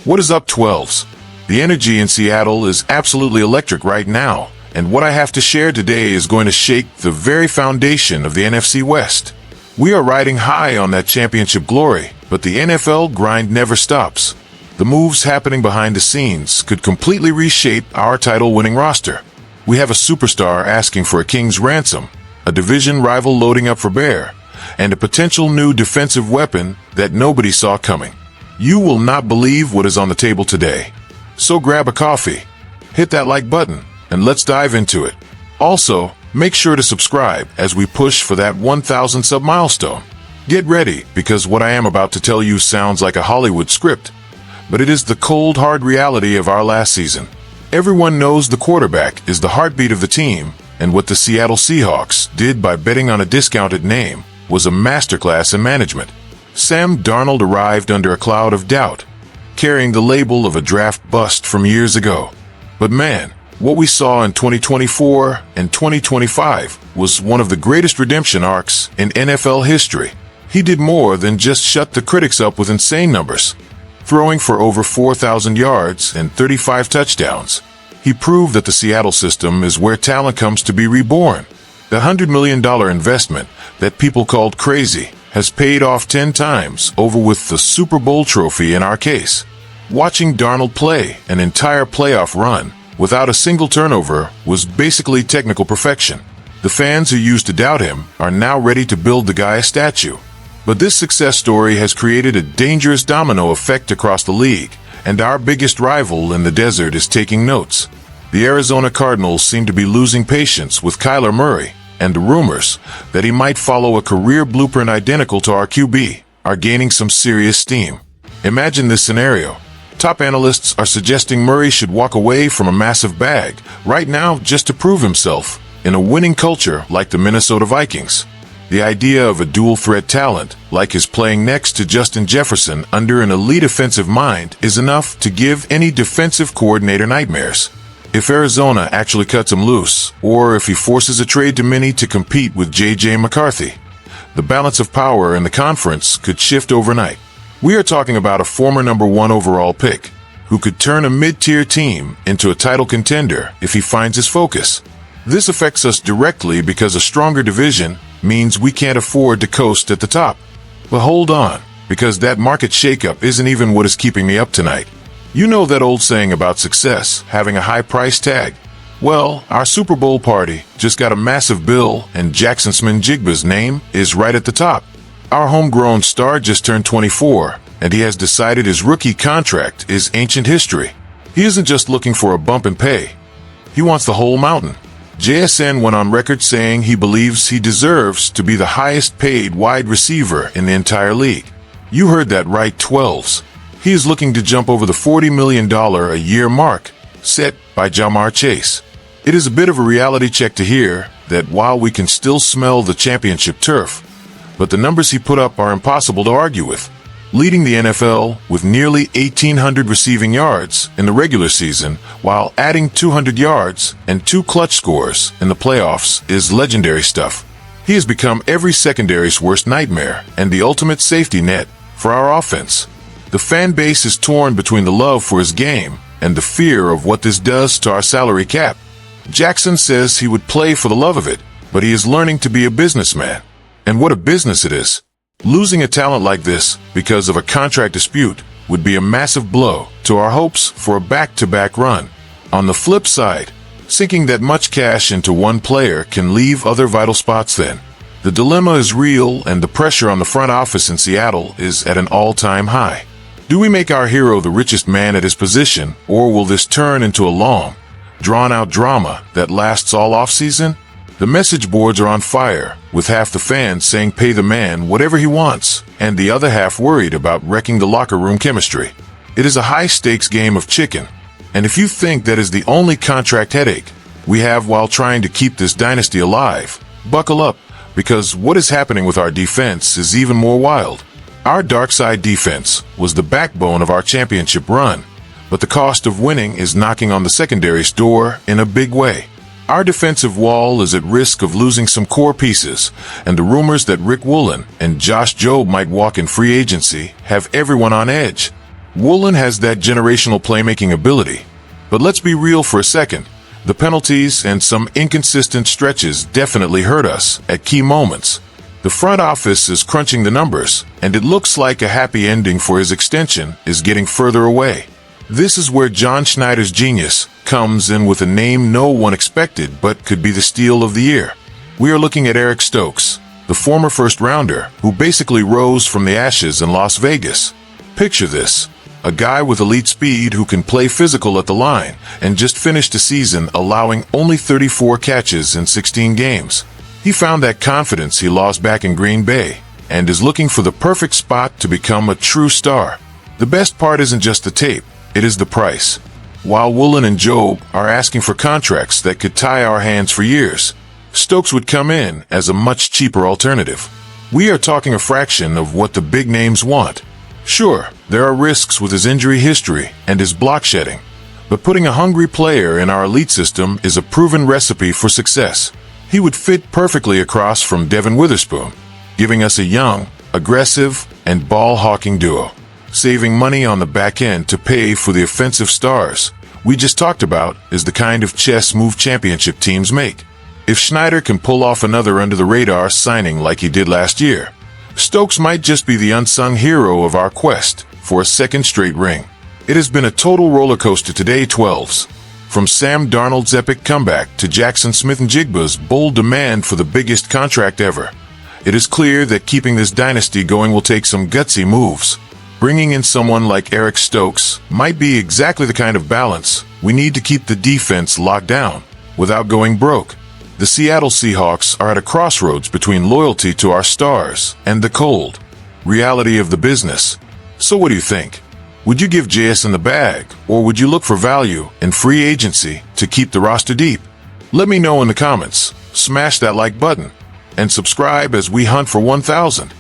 What is up, 12s? The energy in Seattle is absolutely electric right now, and what I have to share today is going to shake the very foundation of the NFC West. We are riding high on that championship glory, but the NFL grind never stops. The moves happening behind the scenes could completely reshape our title-winning roster. We have a superstar asking for a king's ransom, a division rival loading up for bear, and a potential new defensive weapon that nobody saw coming. You will not believe what is on the table today. So grab a coffee, hit that like button, and let's dive into it. Also, make sure to subscribe as we push for that 1,000 sub milestone. Get ready, because what I am about to tell you sounds like a Hollywood script, but it is the cold, hard reality of our last season. Everyone knows the quarterback is the heartbeat of the team, and what the Seattle Seahawks did by betting on a discounted name was a masterclass in management. Sam Darnold arrived under a cloud of doubt, carrying the label of a draft bust from years ago. But man, what we saw in 2024 and 2025 was one of the greatest redemption arcs in NFL history. He did more than just shut the critics up with insane numbers. Throwing for over 4,000 yards and 35 touchdowns, he proved that the Seattle system is where talent comes to be reborn. The $100 million investment that people called crazy has paid off 10 times over with the Super Bowl trophy in our case. Watching Darnold play an entire playoff run without a single turnover was basically technical perfection. The fans who used to doubt him are now ready to build the guy a statue. But this success story has created a dangerous domino effect across the league, and our biggest rival in the desert is taking notes. The Arizona Cardinals seem to be losing patience with Kyler Murray, and the rumors that he might follow a career blueprint identical to our QB are gaining some serious steam. Imagine this scenario. Top analysts are suggesting Murray should walk away from a massive bag right now just to prove himself in a winning culture like the Minnesota Vikings. The idea of a dual-threat talent like his playing next to Justin Jefferson under an elite offensive mind is enough to give any defensive coordinator nightmares. If Arizona actually cuts him loose, or if he forces a trade to Minnie to compete with J.J. McCarthy, the balance of power in the conference could shift overnight. We are talking about a former number 1 overall pick who could turn a mid-tier team into a title contender if he finds his focus. This affects us directly because a stronger division means we can't afford to coast at the top. But hold on, because that market shakeup isn't even what is keeping me up tonight. You know that old saying about success having a high price tag? Well, our Super Bowl party just got a massive bill, and Jackson Smith-Njigba's name is right at the top. Our homegrown star just turned 24, and he has decided his rookie contract is ancient history. He isn't just looking for a bump in pay. He wants the whole mountain. JSN went on record saying he believes he deserves to be the highest paid wide receiver in the entire league. You heard that right, 12s. He is looking to jump over the $40 million a year mark set by Jamar Chase. It is a bit of a reality check to hear that while we can still smell the championship turf, but the numbers he put up are impossible to argue with. Leading the NFL with nearly 1,800 receiving yards in the regular season while adding 200 yards and 2 clutch scores in the playoffs is legendary stuff. He has become every secondary's worst nightmare and the ultimate safety net for our offense. The fan base is torn between the love for his game and the fear of what this does to our salary cap. Jackson says he would play for the love of it, but he is learning to be a businessman. And what a business it is. Losing a talent like this because of a contract dispute would be a massive blow to our hopes for a back-to-back run. On the flip side, sinking that much cash into one player can leave other vital spots then. The dilemma is real, and the pressure on the front office in Seattle is at an all-time high. Do we make our hero the richest man at his position, or will this turn into a long, drawn-out drama that lasts all offseason? The message boards are on fire, with half the fans saying pay the man whatever he wants, and the other half worried about wrecking the locker room chemistry. It is a high-stakes game of chicken, and if you think that is the only contract headache we have while trying to keep this dynasty alive, buckle up, because what is happening with our defense is even more wild. Our dark side defense was the backbone of our championship run, but the cost of winning is knocking on the secondary's door in a big way. Our defensive wall is at risk of losing some core pieces, and the rumors that Rick Woolen and Josh Jobe might walk in free agency have everyone on edge. Woolen has that generational playmaking ability. But let's be real for a second. The penalties and some inconsistent stretches definitely hurt us at key moments. The front office is crunching the numbers, and it looks like a happy ending for his extension is getting further away. This is where John Schneider's genius comes in with a name no one expected but could be the steal of the year. We are looking at Eric Stokes, the former first-rounder who basically rose from the ashes in Las Vegas. Picture this. A guy with elite speed who can play physical at the line and just finished a season allowing only 34 catches in 16 games. He found that confidence he lost back in Green Bay and is looking for the perfect spot to become a true star. The best part isn't just the tape, it is the price. While Woolen and Job are asking for contracts that could tie our hands for years, Stokes would come in as a much cheaper alternative. We are talking a fraction of what the big names want. Sure, there are risks with his injury history and his block shedding, but putting a hungry player in our elite system is a proven recipe for success. He would fit perfectly across from Devin Witherspoon, giving us a young, aggressive, and ball-hawking duo, saving money on the back end to pay for the offensive stars we just talked about is the kind of chess move championship teams make. If Schneider can pull off another under-the-radar signing like he did last year, Stokes might just be the unsung hero of our quest for a second straight ring. It has been a total roller coaster today, 12s. From Sam Darnold's epic comeback to Jackson Smith-Njigba's bold demand for the biggest contract ever, it is clear that keeping this dynasty going will take some gutsy moves. Bringing in someone like Eric Stokes might be exactly the kind of balance we need to keep the defense locked down without going broke. The Seattle Seahawks are at a crossroads between loyalty to our stars and the cold reality of the business. So what do you think? Would you give JS in the bag, or would you look for value in free agency to keep the roster deep? Let me know in the comments, smash that like button, and subscribe as we hunt for 1,000.